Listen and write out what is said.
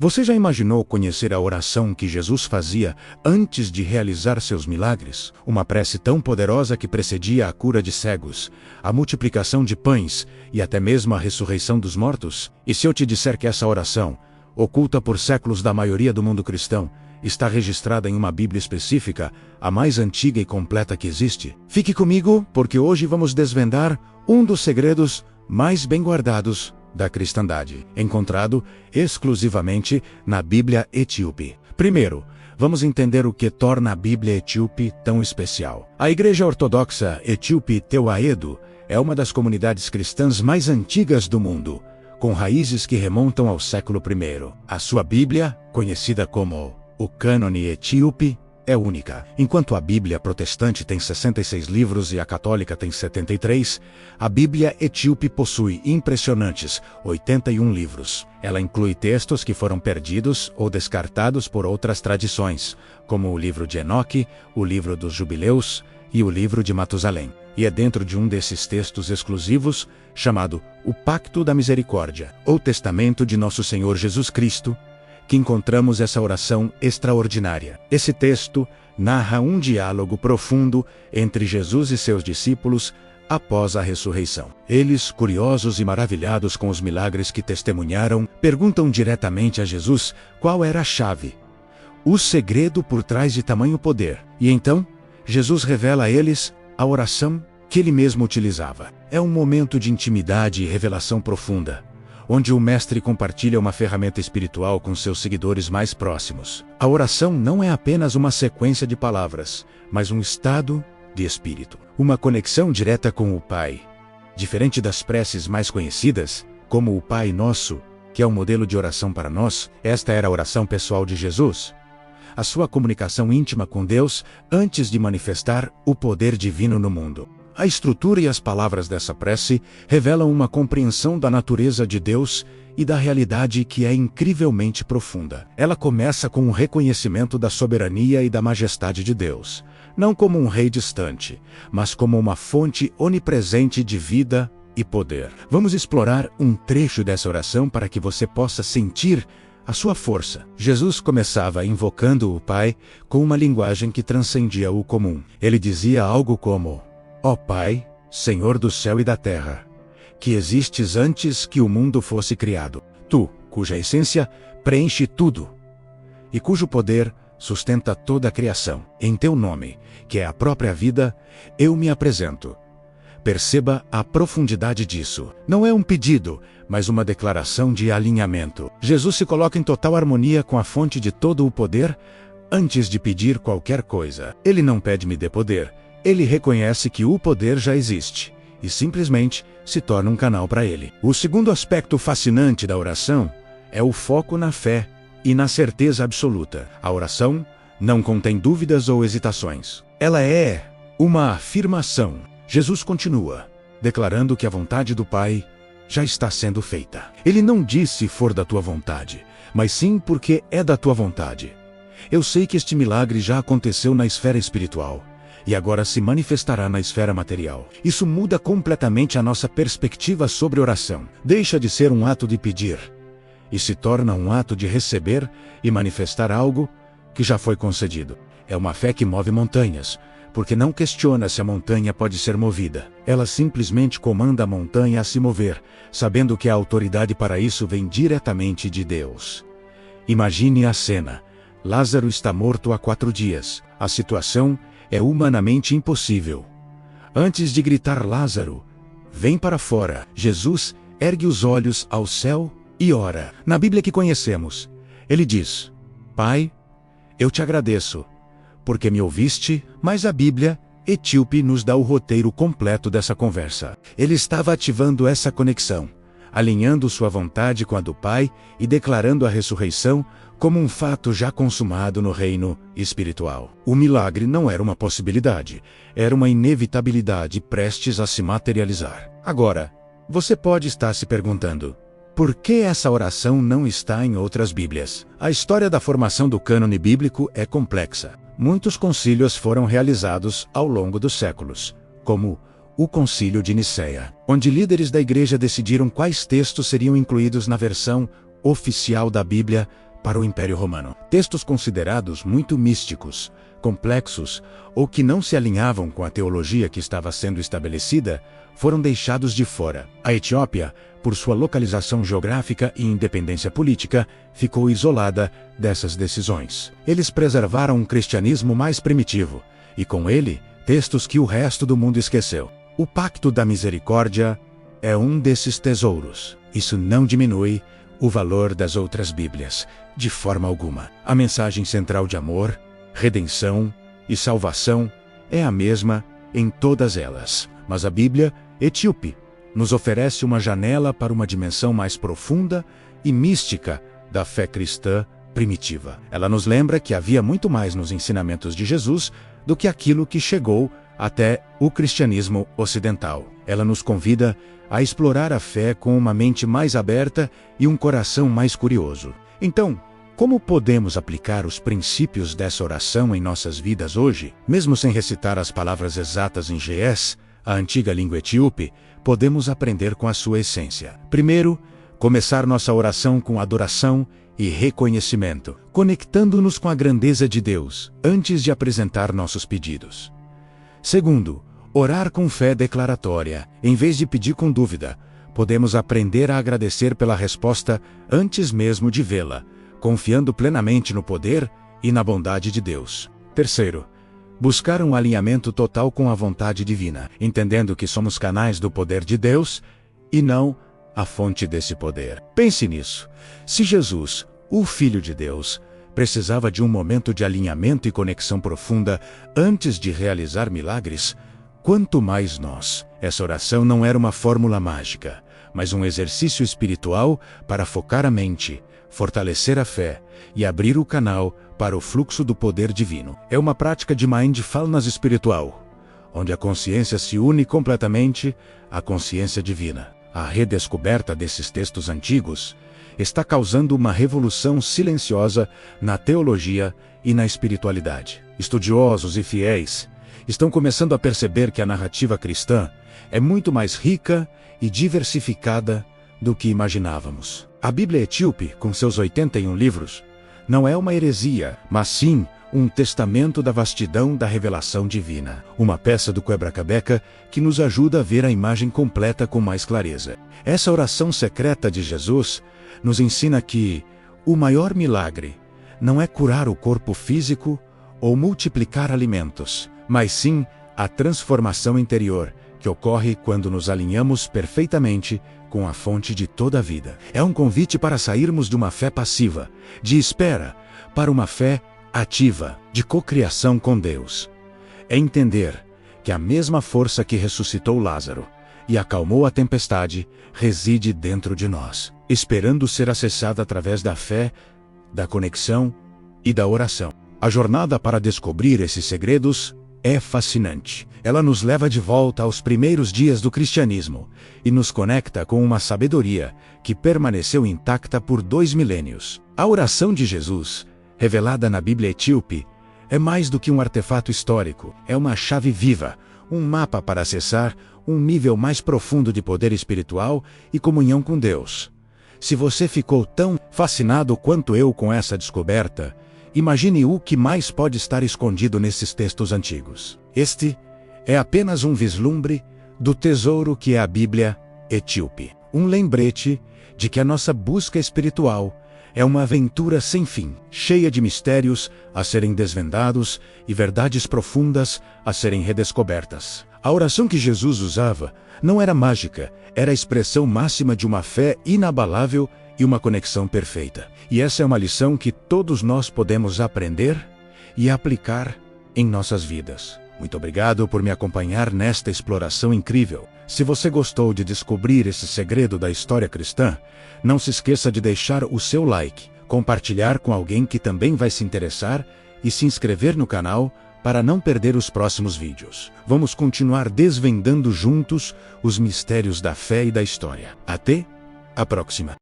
Você já imaginou conhecer a oração que Jesus fazia antes de realizar seus milagres? Uma prece tão poderosa que precedia a cura de cegos, a multiplicação de pães e até mesmo a ressurreição dos mortos? E se eu te disser que essa oração, oculta por séculos da maioria do mundo cristão, está registrada em uma Bíblia específica, a mais antiga e completa que existe? Fique comigo, porque hoje vamos desvendar um dos segredos mais bem guardados da cristandade, encontrado exclusivamente na Bíblia Etíope. Primeiro, vamos entender o que torna a Bíblia Etíope tão especial. A Igreja Ortodoxa Etíope Tewahedo é uma das comunidades cristãs mais antigas do mundo, com raízes que remontam ao século I. A sua Bíblia, conhecida como o Cânone Etíope, é única. Enquanto a Bíblia protestante tem 66 livros e a católica tem 73, a Bíblia Etíope possui impressionantes 81 livros. Ela inclui textos que foram perdidos ou descartados por outras tradições, como o livro de Enoque, o livro dos Jubileus e o livro de Matusalém. E é dentro de um desses textos exclusivos, chamado o Pacto da Misericórdia, ou Testamento de Nosso Senhor Jesus Cristo, que encontramos essa oração extraordinária. Esse texto narra um diálogo profundo entre Jesus e seus discípulos após a ressurreição. Eles, curiosos e maravilhados com os milagres que testemunharam, perguntam diretamente a Jesus qual era a chave, o segredo por trás de tamanho poder. E então, Jesus revela a eles a oração que ele mesmo utilizava. É um momento de intimidade e revelação profunda, onde o mestre compartilha uma ferramenta espiritual com seus seguidores mais próximos. A oração não é apenas uma sequência de palavras, mas um estado de espírito, uma conexão direta com o Pai. Diferente das preces mais conhecidas, como o Pai Nosso, que é um modelo de oração para nós, esta era a oração pessoal de Jesus. A sua comunicação íntima com Deus antes de manifestar o poder divino no mundo. A estrutura e as palavras dessa prece revelam uma compreensão da natureza de Deus e da realidade que é incrivelmente profunda. Ela começa com um reconhecimento da soberania e da majestade de Deus, não como um rei distante, mas como uma fonte onipresente de vida e poder. Vamos explorar um trecho dessa oração para que você possa sentir a sua força. Jesus começava invocando o Pai com uma linguagem que transcendia o comum. Ele dizia algo como: Ó Pai, Senhor do céu e da terra, que existes antes que o mundo fosse criado, tu, cuja essência preenche tudo, e cujo poder sustenta toda a criação. Em teu nome, que é a própria vida, eu me apresento. Perceba a profundidade disso. Não é um pedido, mas uma declaração de alinhamento. Jesus se coloca em total harmonia com a fonte de todo o poder antes de pedir qualquer coisa. Ele não pede me dê poder. Ele reconhece que o poder já existe e simplesmente se torna um canal para ele. O segundo aspecto fascinante da oração é o foco na fé e na certeza absoluta. A oração não contém dúvidas ou hesitações. Ela é uma afirmação. Jesus continua, declarando que a vontade do Pai já está sendo feita. Ele não diz se for da tua vontade, mas sim porque é da tua vontade. Eu sei que este milagre já aconteceu na esfera espiritual e agora se manifestará na esfera material. Isso muda completamente a nossa perspectiva sobre oração. Deixa de ser um ato de pedir e se torna um ato de receber e manifestar algo que já foi concedido. É uma fé que move montanhas, porque não questiona se a montanha pode ser movida. Ela simplesmente comanda a montanha a se mover, sabendo que a autoridade para isso vem diretamente de Deus. Imagine a cena. Lázaro está morto há 4 dias. A situação é humanamente impossível. Antes de gritar Lázaro, vem para fora, Jesus ergue os olhos ao céu e ora. Na Bíblia que conhecemos, ele diz: Pai, eu te agradeço, porque me ouviste, mas a Bíblia Etíope nos dá o roteiro completo dessa conversa. Ele estava ativando essa conexão, alinhando sua vontade com a do Pai e declarando a ressurreição como um fato já consumado no reino espiritual. O milagre não era uma possibilidade, era uma inevitabilidade prestes a se materializar. Agora, você pode estar se perguntando: por que essa oração não está em outras Bíblias? A história da formação do cânone bíblico é complexa. Muitos concílios foram realizados ao longo dos séculos, como o Concílio de Nicéia, onde líderes da igreja decidiram quais textos seriam incluídos na versão oficial da Bíblia para o Império Romano. Textos considerados muito místicos, complexos ou que não se alinhavam com a teologia que estava sendo estabelecida, foram deixados de fora. A Etiópia, por sua localização geográfica e independência política, ficou isolada dessas decisões. Eles preservaram um cristianismo mais primitivo, e com ele, textos que o resto do mundo esqueceu. O Pacto da Misericórdia é um desses tesouros. Isso não diminui o valor das outras Bíblias, de forma alguma. A mensagem central de amor, redenção e salvação é a mesma em todas elas. Mas a Bíblia etíope nos oferece uma janela para uma dimensão mais profunda e mística da fé cristã primitiva. Ela nos lembra que havia muito mais nos ensinamentos de Jesus do que aquilo que chegou até o cristianismo ocidental. Ela nos convida a explorar a fé com uma mente mais aberta e um coração mais curioso. Então, como podemos aplicar os princípios dessa oração em nossas vidas hoje? Mesmo sem recitar as palavras exatas em ge'ez, a antiga língua etíope, podemos aprender com a sua essência. Primeiro, começar nossa oração com adoração e reconhecimento, conectando-nos com a grandeza de Deus, antes de apresentar nossos pedidos. Segundo, orar com fé declaratória, em vez de pedir com dúvida. Podemos aprender a agradecer pela resposta antes mesmo de vê-la, confiando plenamente no poder e na bondade de Deus. Terceiro, buscar um alinhamento total com a vontade divina, entendendo que somos canais do poder de Deus e não a fonte desse poder. Pense nisso. Se Jesus, o Filho de Deus, precisava de um momento de alinhamento e conexão profunda antes de realizar milagres, quanto mais nós. Essa oração não era uma fórmula mágica, mas um exercício espiritual para focar a mente, fortalecer a fé e abrir o canal para o fluxo do poder divino. É uma prática de mindfulness espiritual, onde a consciência se une completamente à consciência divina. A redescoberta desses textos antigos está causando uma revolução silenciosa na teologia e na espiritualidade. Estudiosos e fiéis estão começando a perceber que a narrativa cristã é muito mais rica e diversificada do que imaginávamos. A Bíblia etíope, com seus 81 livros, não é uma heresia, mas sim um testamento da vastidão da revelação divina. Uma peça do Quebra-Cabeça que nos ajuda a ver a imagem completa com mais clareza. Essa oração secreta de Jesus nos ensina que o maior milagre não é curar o corpo físico ou multiplicar alimentos, mas sim a transformação interior que ocorre quando nos alinhamos perfeitamente com a fonte de toda a vida. É um convite para sairmos de uma fé passiva, de espera, para uma fé ativa, de cocriação com Deus. É entender que a mesma força que ressuscitou Lázaro e acalmou a tempestade reside dentro de nós, esperando ser acessada através da fé, da conexão e da oração. A jornada para descobrir esses segredos é fascinante. Ela nos leva de volta aos primeiros dias do cristianismo e nos conecta com uma sabedoria que permaneceu intacta por 2 milênios. A oração de Jesus, revelada na Bíblia etíope, é mais do que um artefato histórico. É uma chave viva, um mapa para acessar um nível mais profundo de poder espiritual e comunhão com Deus. Se você ficou tão fascinado quanto eu com essa descoberta, imagine o que mais pode estar escondido nesses textos antigos. Este é apenas um vislumbre do tesouro que é a Bíblia etíope. Um lembrete de que a nossa busca espiritual é uma aventura sem fim, cheia de mistérios a serem desvendados e verdades profundas a serem redescobertas. A oração que Jesus usava não era mágica, era a expressão máxima de uma fé inabalável e uma conexão perfeita. E essa é uma lição que todos nós podemos aprender e aplicar em nossas vidas. Muito obrigado por me acompanhar nesta exploração incrível. Se você gostou de descobrir esse segredo da história cristã, não se esqueça de deixar o seu like, compartilhar com alguém que também vai se interessar e se inscrever no canal para não perder os próximos vídeos. Vamos continuar desvendando juntos os mistérios da fé e da história. Até a próxima!